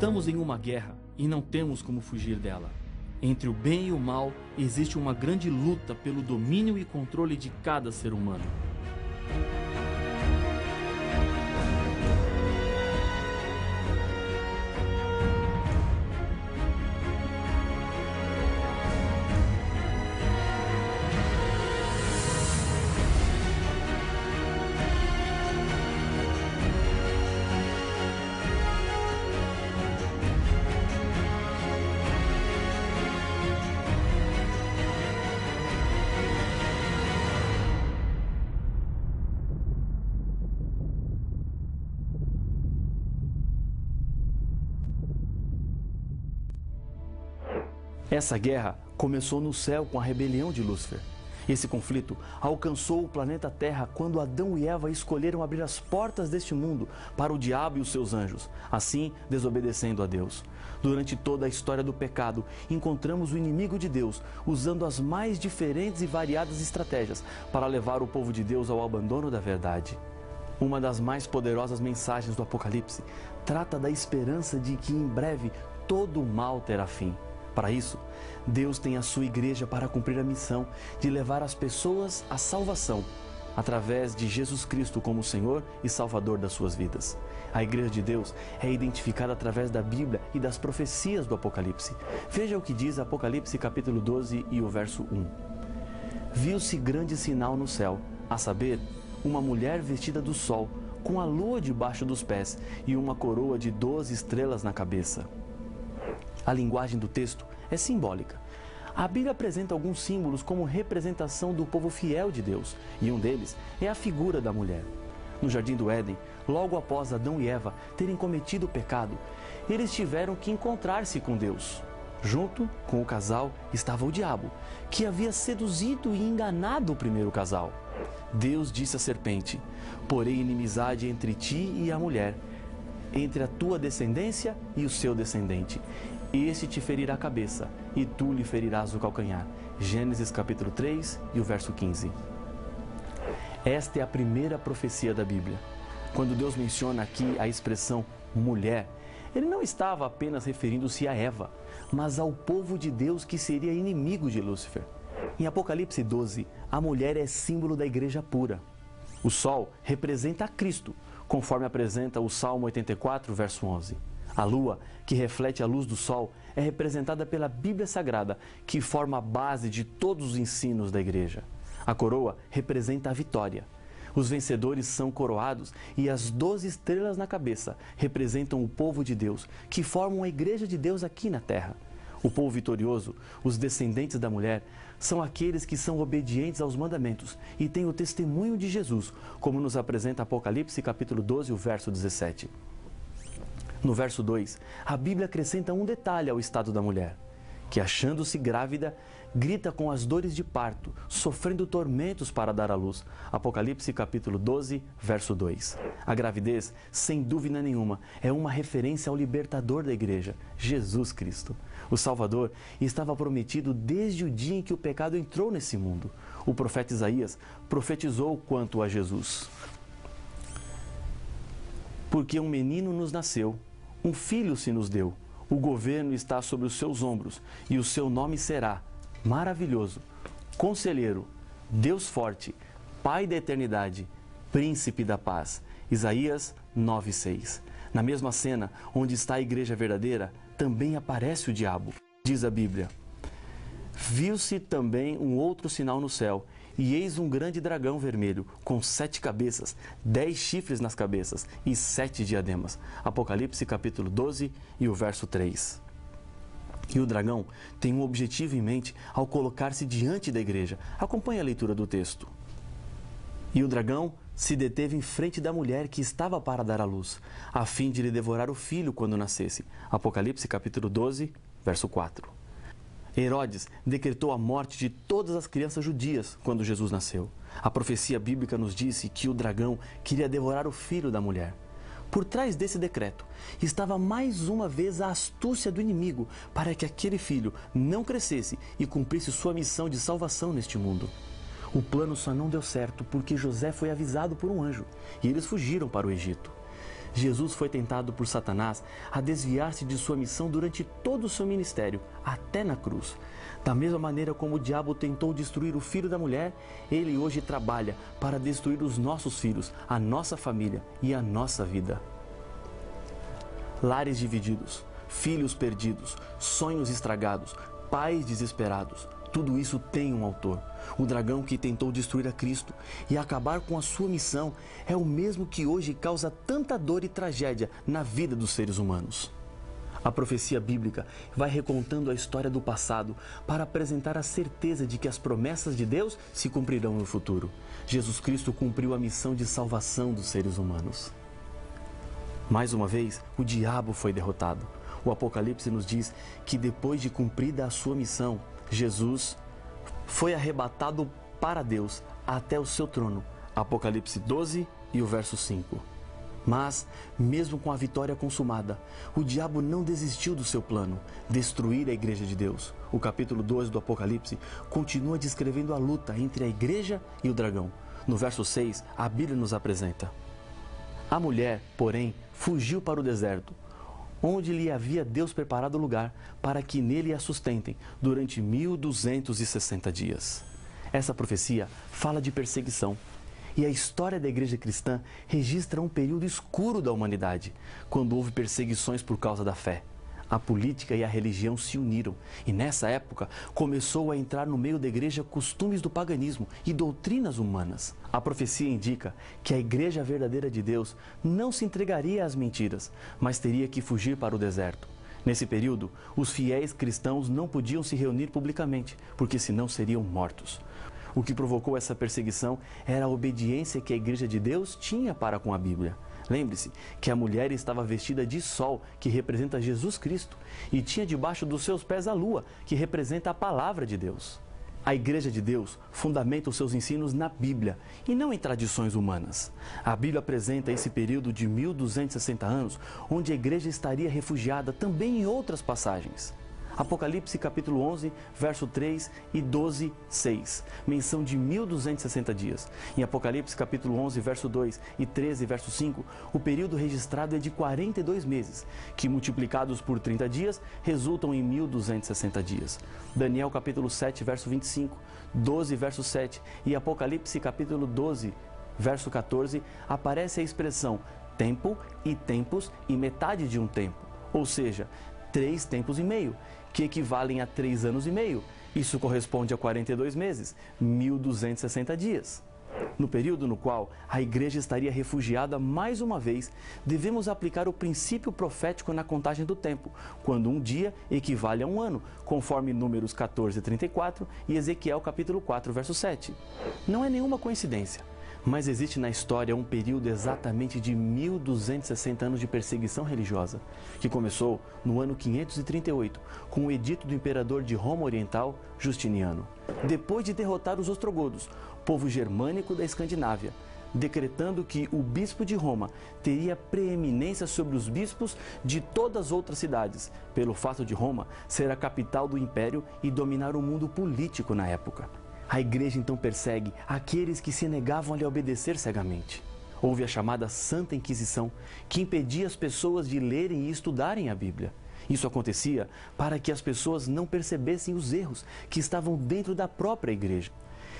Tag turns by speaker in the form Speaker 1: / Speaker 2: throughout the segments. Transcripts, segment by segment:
Speaker 1: Estamos em uma guerra e não temos como fugir dela. Entre o bem e o mal existe uma grande luta pelo domínio e controle de cada ser humano. Essa guerra começou no céu com a rebelião de Lúcifer. Esse conflito alcançou o planeta Terra quando Adão e Eva escolheram abrir as portas deste mundo para o diabo e os seus anjos, assim desobedecendo a Deus. Durante toda a história do pecado, encontramos o inimigo de Deus usando as mais diferentes e variadas estratégias para levar o povo de Deus ao abandono da verdade. Uma das mais poderosas mensagens do Apocalipse trata da esperança de que em breve todo o mal terá fim. Para isso, Deus tem a sua igreja para cumprir a missão de levar as pessoas à salvação, através de Jesus Cristo como Senhor e Salvador das suas vidas. A igreja de Deus é identificada através da Bíblia e das profecias do Apocalipse. Veja o que diz Apocalipse capítulo 12 e o verso 1. Viu-se grande sinal no céu, a saber, uma mulher vestida do sol, com a lua debaixo dos pés e uma coroa de 12 estrelas na cabeça. A linguagem do texto é simbólica. A Bíblia apresenta alguns símbolos como representação do povo fiel de Deus, e um deles é a figura da mulher. No Jardim do Éden, logo após Adão e Eva terem cometido o pecado, eles tiveram que encontrar-se com Deus. Junto com o casal estava o diabo, que havia seduzido e enganado o primeiro casal. Deus disse à serpente: "Porém inimizade entre ti e a mulher, entre a tua descendência e o seu descendente. Este te ferirá a cabeça, e tu lhe ferirás o calcanhar." Gênesis capítulo 3 e o verso 15. Esta é a primeira profecia da Bíblia. Quando Deus menciona aqui a expressão mulher, Ele não estava apenas referindo-se a Eva, mas ao povo de Deus que seria inimigo de Lúcifer. Em Apocalipse 12, a mulher é símbolo da igreja pura. O sol representa a Cristo, conforme apresenta o Salmo 84, verso 11. A lua, que reflete a luz do sol, é representada pela Bíblia Sagrada, que forma a base de todos os ensinos da igreja. A coroa representa a vitória. Os vencedores são coroados e as 12 estrelas na cabeça representam o povo de Deus, que formam a igreja de Deus aqui na terra. O povo vitorioso, os descendentes da mulher, são aqueles que são obedientes aos mandamentos e têm o testemunho de Jesus, como nos apresenta Apocalipse capítulo 12, o verso 17. No verso 2, a Bíblia acrescenta um detalhe ao estado da mulher, que achando-se grávida, grita com as dores de parto, sofrendo tormentos para dar à luz. Apocalipse capítulo 12, verso 2. A gravidez, sem dúvida nenhuma, é uma referência ao libertador da igreja, Jesus Cristo. O Salvador estava prometido desde o dia em que o pecado entrou nesse mundo. O profeta Isaías profetizou quanto a Jesus. Porque um menino nos nasceu, um filho se nos deu, o governo está sobre os seus ombros, e o seu nome será Maravilhoso, Conselheiro, Deus Forte, Pai da Eternidade, Príncipe da Paz. Isaías 9:6. Na mesma cena onde está a igreja verdadeira, também aparece o diabo. Diz a Bíblia: "Viu-se também um outro sinal no céu, e eis um grande dragão vermelho, com 7 cabeças, 10 chifres nas cabeças e 7 diademas." Apocalipse capítulo 12 e o verso 3. E o dragão tem um objetivo em mente ao colocar-se diante da igreja. Acompanhe a leitura do texto. "E o dragão se deteve em frente da mulher que estava para dar à luz, a fim de lhe devorar o filho quando nascesse." Apocalipse capítulo 12, verso 4. Herodes decretou a morte de todas as crianças judias quando Jesus nasceu. A profecia bíblica nos disse que o dragão queria devorar o filho da mulher. Por trás desse decreto estava mais uma vez a astúcia do inimigo para que aquele filho não crescesse e cumprisse sua missão de salvação neste mundo. O plano só não deu certo porque José foi avisado por um anjo e eles fugiram para o Egito. Jesus foi tentado por Satanás a desviar-se de sua missão durante todo o seu ministério, até na cruz. Da mesma maneira como o diabo tentou destruir o filho da mulher, ele hoje trabalha para destruir os nossos filhos, a nossa família e a nossa vida. Lares divididos, filhos perdidos, sonhos estragados, pais desesperados. Tudo isso tem um autor. O dragão que tentou destruir a Cristo e acabar com a sua missão é o mesmo que hoje causa tanta dor e tragédia na vida dos seres humanos. A profecia bíblica vai recontando a história do passado para apresentar a certeza de que as promessas de Deus se cumprirão no futuro. Jesus Cristo cumpriu a missão de salvação dos seres humanos. Mais uma vez, o diabo foi derrotado. O Apocalipse nos diz que depois de cumprida a sua missão, Jesus foi arrebatado para Deus até o seu trono. Apocalipse 12 e o verso 5. Mas, mesmo com a vitória consumada, o diabo não desistiu do seu plano, destruir a igreja de Deus. O capítulo 12 do Apocalipse continua descrevendo a luta entre a igreja e o dragão. No verso 6, a Bíblia nos apresenta: a mulher, porém, fugiu para o deserto, onde lhe havia Deus preparado lugar para que nele a sustentem durante 1260 dias. Essa profecia fala de perseguição. E a história da igreja cristã registra um período escuro da humanidade, quando houve perseguições por causa da fé. A política e a religião se uniram, e nessa época começou a entrar no meio da igreja costumes do paganismo e doutrinas humanas. A profecia indica que a igreja verdadeira de Deus não se entregaria às mentiras, mas teria que fugir para o deserto. Nesse período, os fiéis cristãos não podiam se reunir publicamente, porque senão seriam mortos. O que provocou essa perseguição era a obediência que a igreja de Deus tinha para com a Bíblia. Lembre-se que a mulher estava vestida de sol, que representa Jesus Cristo, e tinha debaixo dos seus pés a lua, que representa a palavra de Deus. A igreja de Deus fundamenta os seus ensinos na Bíblia e não em tradições humanas. A Bíblia apresenta esse período de 1260 anos, onde a igreja estaria refugiada também em outras passagens. Apocalipse capítulo 11, verso 3 e 12, 6, menção de 1260 dias. Em Apocalipse capítulo 11, verso 2 e 13, verso 5, o período registrado é de 42 meses, que multiplicados por 30 dias, resultam em 1260 dias. Daniel capítulo 7, verso 25, 12, verso 7 e Apocalipse capítulo 12, verso 14, aparece a expressão tempo e tempos e metade de um tempo, ou seja, 3 tempos e meio, que equivalem a 3 anos e meio. Isso corresponde a 42 meses, 1260 dias. No período no qual a igreja estaria refugiada mais uma vez, devemos aplicar o princípio profético na contagem do tempo, quando um dia equivale a um ano, conforme Números 14:34 e Ezequiel capítulo 4, verso 7. Não é nenhuma coincidência, mas existe na história um período exatamente de 1260 anos de perseguição religiosa, que começou no ano 538, com o edito do imperador de Roma Oriental, Justiniano. Depois de derrotar os ostrogodos, povo germânico da Escandinávia, decretando que o bispo de Roma teria preeminência sobre os bispos de todas as outras cidades, pelo fato de Roma ser a capital do império e dominar o mundo político na época. A igreja então persegue aqueles que se negavam a lhe obedecer cegamente. Houve a chamada Santa Inquisição, que impedia as pessoas de lerem e estudarem a Bíblia. Isso acontecia para que as pessoas não percebessem os erros que estavam dentro da própria igreja.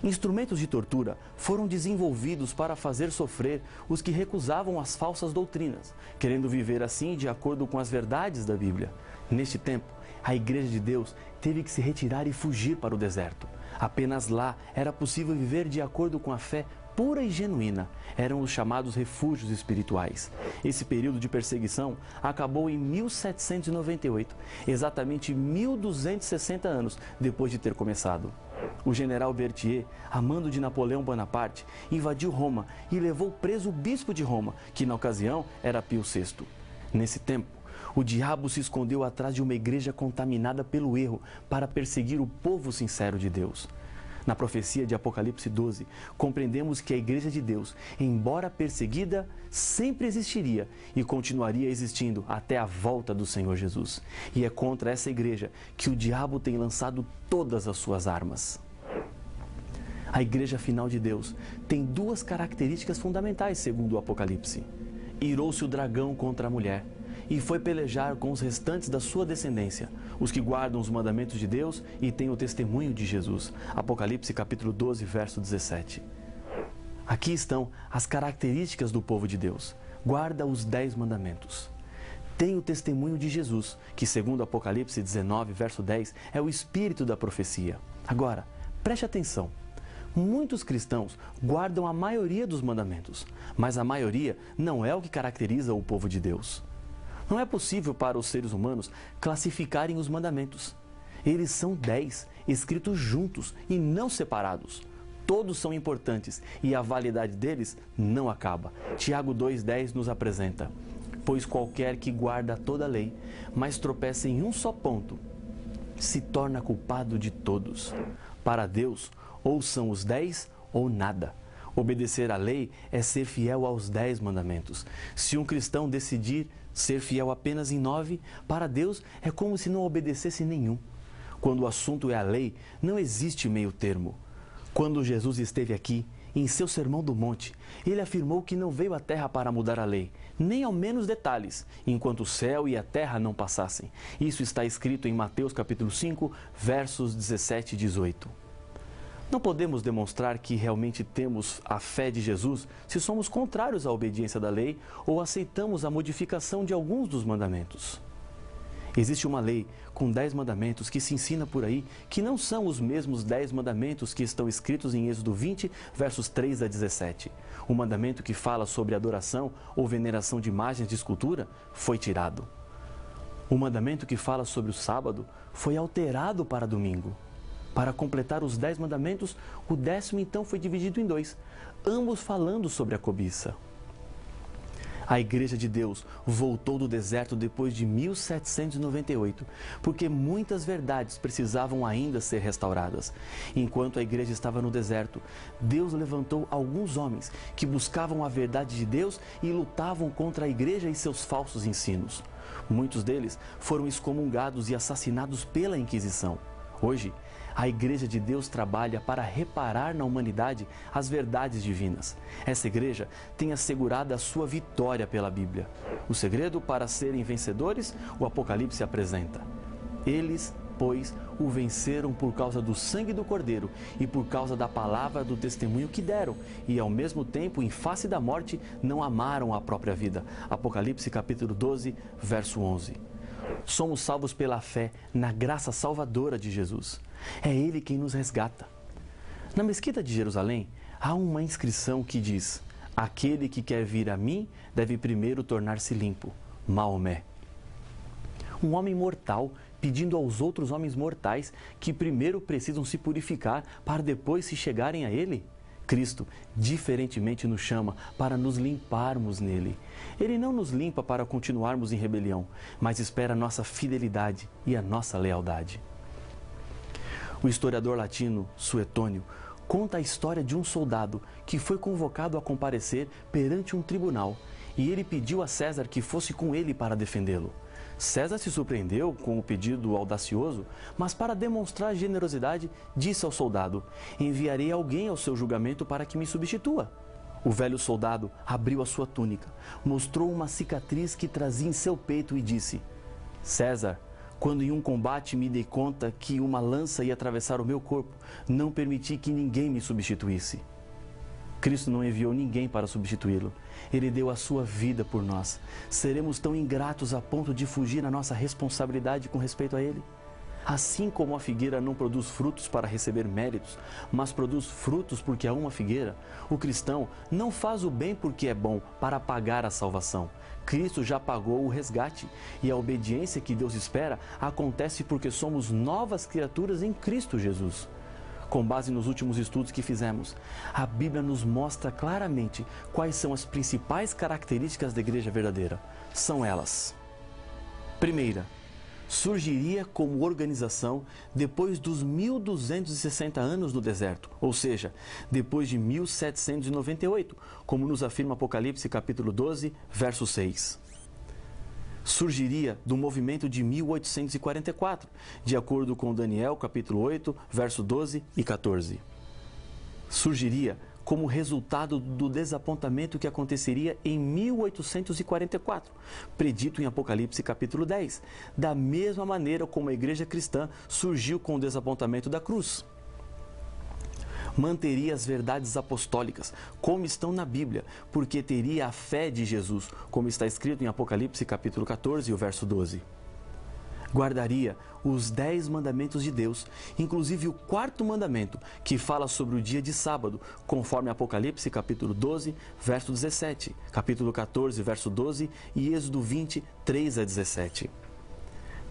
Speaker 1: Instrumentos de tortura foram desenvolvidos para fazer sofrer os que recusavam as falsas doutrinas, querendo viver assim de acordo com as verdades da Bíblia. Neste tempo, a igreja de Deus teve que se retirar e fugir para o deserto. Apenas lá era possível viver de acordo com a fé pura e genuína. Eram os chamados refúgios espirituais. Esse período de perseguição acabou em 1798, exatamente 1260 anos depois de ter começado. O general Berthier, a mando de Napoleão Bonaparte, invadiu Roma e levou preso o bispo de Roma, que na ocasião era Pio VI. Nesse tempo, o diabo se escondeu atrás de uma igreja contaminada pelo erro para perseguir o povo sincero de Deus. Na profecia de Apocalipse 12, compreendemos que a igreja de Deus, embora perseguida, sempre existiria e continuaria existindo até a volta do Senhor Jesus. E é contra essa igreja que o diabo tem lançado todas as suas armas. A igreja final de Deus tem 2 características fundamentais segundo o Apocalipse. irou-se o dragão contra a mulher e foi pelejar com os restantes da sua descendência, os que guardam os mandamentos de Deus e têm o testemunho de Jesus. Apocalipse capítulo 12, verso 17. Aqui estão as características do povo de Deus. Guarda os 10 mandamentos. Tem o testemunho de Jesus, que segundo Apocalipse 19, verso 10, é o espírito da profecia. Agora, preste atenção. Muitos cristãos guardam a maioria dos mandamentos, mas a maioria não é o que caracteriza o povo de Deus. Não é possível para os seres humanos classificarem os mandamentos. Eles são 10, escritos juntos e não separados. Todos são importantes e a validade deles não acaba. Tiago 2,10 nos apresenta: pois qualquer que guarda toda a lei, mas tropeça em um só ponto, se torna culpado de todos. Para Deus, ou são os 10 ou nada. Obedecer à lei é ser fiel aos 10 mandamentos. Se um cristão decidir ser fiel apenas em 9, para Deus é como se não obedecesse nenhum. Quando o assunto é a lei, não existe meio termo. Quando Jesus esteve aqui, em seu Sermão do Monte, ele afirmou que não veio à terra para mudar a lei, nem ao menos detalhes, enquanto o céu e a terra não passassem. Isso está escrito em Mateus capítulo 5, versos 17 e 18. Não podemos demonstrar que realmente temos a fé de Jesus se somos contrários à obediência da lei ou aceitamos a modificação de alguns dos mandamentos. Existe uma lei com 10 mandamentos que se ensina por aí que não são os mesmos 10 mandamentos que estão escritos em Êxodo 20, versos 3 a 17. O mandamento que fala sobre adoração ou veneração de imagens de escultura foi tirado. O mandamento que fala sobre o sábado foi alterado para domingo. Para completar os 10 mandamentos, o 10º então foi dividido em 2, ambos falando sobre a cobiça. A Igreja de Deus voltou do deserto depois de 1798, porque muitas verdades precisavam ainda ser restauradas. Enquanto a Igreja estava no deserto, Deus levantou alguns homens que buscavam a verdade de Deus e lutavam contra a Igreja e seus falsos ensinos. Muitos deles foram excomungados e assassinados pela Inquisição. Hoje, a Igreja de Deus trabalha para reparar na humanidade as verdades divinas. Essa igreja tem assegurado a sua vitória pela Bíblia. O segredo para serem vencedores, o Apocalipse apresenta. Eles, pois, o venceram por causa do sangue do Cordeiro e por causa da palavra do testemunho que deram, e ao mesmo tempo, em face da morte, não amaram a própria vida. Apocalipse capítulo 12, verso 11. Somos salvos pela fé na graça salvadora de Jesus. É Ele quem nos resgata. Na Mesquita de Jerusalém, há uma inscrição que diz: aquele que quer vir a mim deve primeiro tornar-se limpo. Maomé. Um homem mortal pedindo aos outros homens mortais que primeiro precisam se purificar para depois se chegarem a Ele? Cristo, diferentemente, nos chama para nos limparmos nele. Ele não nos limpa para continuarmos em rebelião, mas espera a nossa fidelidade e a nossa lealdade. O historiador latino Suetônio conta a história de um soldado que foi convocado a comparecer perante um tribunal e ele pediu a César que fosse com ele para defendê-lo. César se surpreendeu com o pedido audacioso, mas para demonstrar generosidade, disse ao soldado: enviarei alguém ao seu julgamento para que me substitua. O velho soldado abriu a sua túnica, mostrou uma cicatriz que trazia em seu peito e disse: César, quando em um combate me dei conta que uma lança ia atravessar o meu corpo, não permiti que ninguém me substituísse. Cristo não enviou ninguém para substituí-lo. Ele deu a sua vida por nós. Seremos tão ingratos a ponto de fugir à nossa responsabilidade com respeito a Ele? Assim como a figueira não produz frutos para receber méritos, mas produz frutos porque é uma figueira, o cristão não faz o bem porque é bom, para pagar a salvação. Cristo já pagou o resgate e a obediência que Deus espera acontece porque somos novas criaturas em Cristo Jesus. Com base nos últimos estudos que fizemos, a Bíblia nos mostra claramente quais são as principais características da igreja verdadeira. São elas: primeira, surgiria como organização depois dos 1260 anos no deserto, ou seja, depois de 1798, como nos afirma Apocalipse capítulo 12, verso 6. Surgiria do movimento de 1844, de acordo com Daniel capítulo 8, verso 12 e 14. Surgiria como resultado do desapontamento que aconteceria em 1844, predito em Apocalipse capítulo 10, da mesma maneira como a igreja cristã surgiu com o desapontamento da cruz. Manteria as verdades apostólicas, como estão na Bíblia, porque teria a fé de Jesus, como está escrito em Apocalipse capítulo 14, o verso 12. Guardaria os 10 mandamentos de Deus, inclusive o 4º mandamento, que fala sobre o dia de sábado, conforme Apocalipse capítulo 12, verso 17, capítulo 14, verso 12 e Êxodo 20, 3 a 17.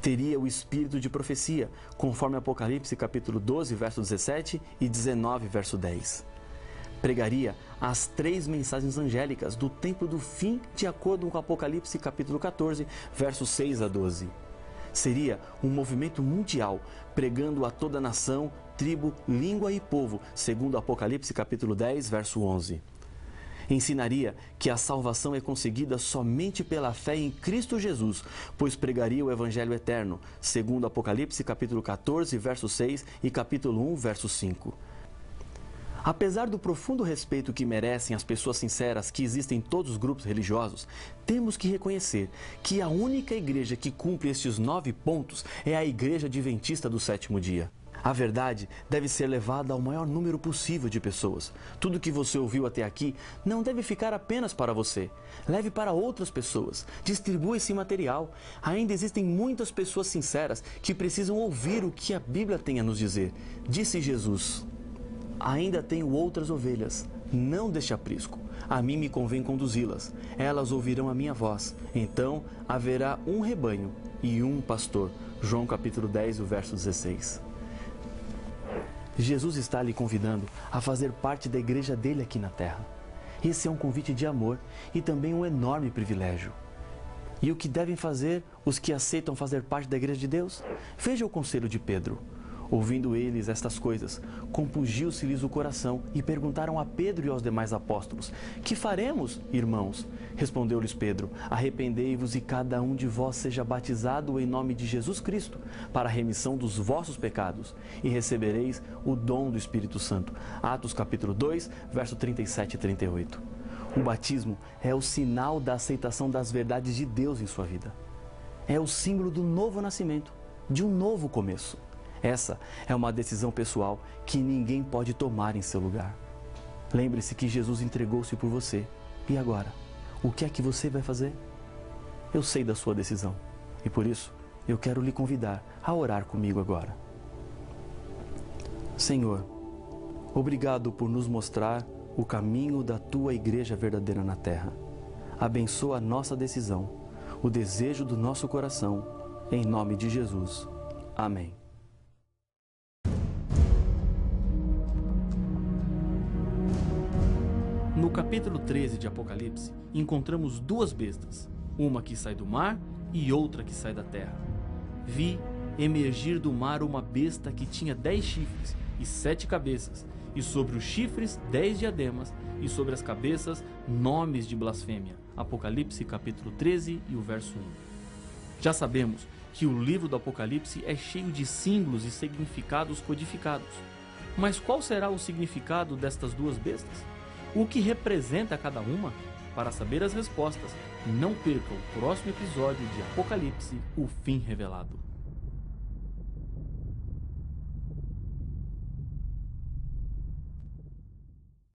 Speaker 1: Teria o espírito de profecia, conforme Apocalipse capítulo 12, verso 17 e 19, verso 10. Pregaria as 3 mensagens angélicas do tempo do fim, de acordo com Apocalipse capítulo 14, versos 6 a 12. Seria um movimento mundial, pregando a toda nação, tribo, língua e povo, segundo Apocalipse capítulo 10, verso 11. Ensinaria que a salvação é conseguida somente pela fé em Cristo Jesus, pois pregaria o Evangelho eterno, segundo Apocalipse capítulo 14, verso 6 e capítulo 1, verso 5. Apesar do profundo respeito que merecem as pessoas sinceras que existem em todos os grupos religiosos, temos que reconhecer que a única igreja que cumpre estes 9 pontos é a Igreja Adventista do Sétimo Dia. A verdade deve ser levada ao maior número possível de pessoas. Tudo que você ouviu até aqui não deve ficar apenas para você. Leve para outras pessoas. Distribua esse material. Ainda existem muitas pessoas sinceras que precisam ouvir o que a Bíblia tem a nos dizer. Disse Jesus: ainda tenho outras ovelhas, não deixe aprisco. A mim me convém conduzi-las. Elas ouvirão a minha voz. Então haverá um rebanho e um pastor. João capítulo 10, o verso 16. Jesus está lhe convidando a fazer parte da igreja dele aqui na terra. Esse é um convite de amor e também um enorme privilégio. E o que devem fazer os que aceitam fazer parte da igreja de Deus? Veja o conselho de Pedro. Ouvindo eles estas coisas, compungiu-se-lhes o coração e perguntaram a Pedro e aos demais apóstolos: que faremos, irmãos? Respondeu-lhes Pedro: arrependei-vos e cada um de vós seja batizado em nome de Jesus Cristo, para a remissão dos vossos pecados, e recebereis o dom do Espírito Santo. Atos capítulo 2, verso 37 e 38. O batismo é o sinal da aceitação das verdades de Deus em sua vida. É o símbolo do novo nascimento, de um novo começo. Essa é uma decisão pessoal que ninguém pode tomar em seu lugar. Lembre-se que Jesus entregou-se por você. E agora? O que é que você vai fazer? Eu sei da sua decisão. E por isso, eu quero lhe convidar a orar comigo agora. Senhor, obrigado por nos mostrar o caminho da Tua igreja verdadeira na terra. Abençoa a nossa decisão, o desejo do nosso coração, em nome de Jesus. Amém. No capítulo 13 de Apocalipse, encontramos 2 bestas, uma que sai do mar e outra que sai da terra. Vi emergir do mar uma besta que tinha 10 chifres e 7 cabeças, e sobre os chifres 10 diademas, e sobre as cabeças nomes de blasfêmia. Apocalipse capítulo 13 e o verso 1. Já sabemos que o livro do Apocalipse é cheio de símbolos e significados codificados. Mas qual será o significado destas 2 bestas? O que representa cada uma? Para saber as respostas, não perca o próximo episódio de Apocalipse, o fim revelado.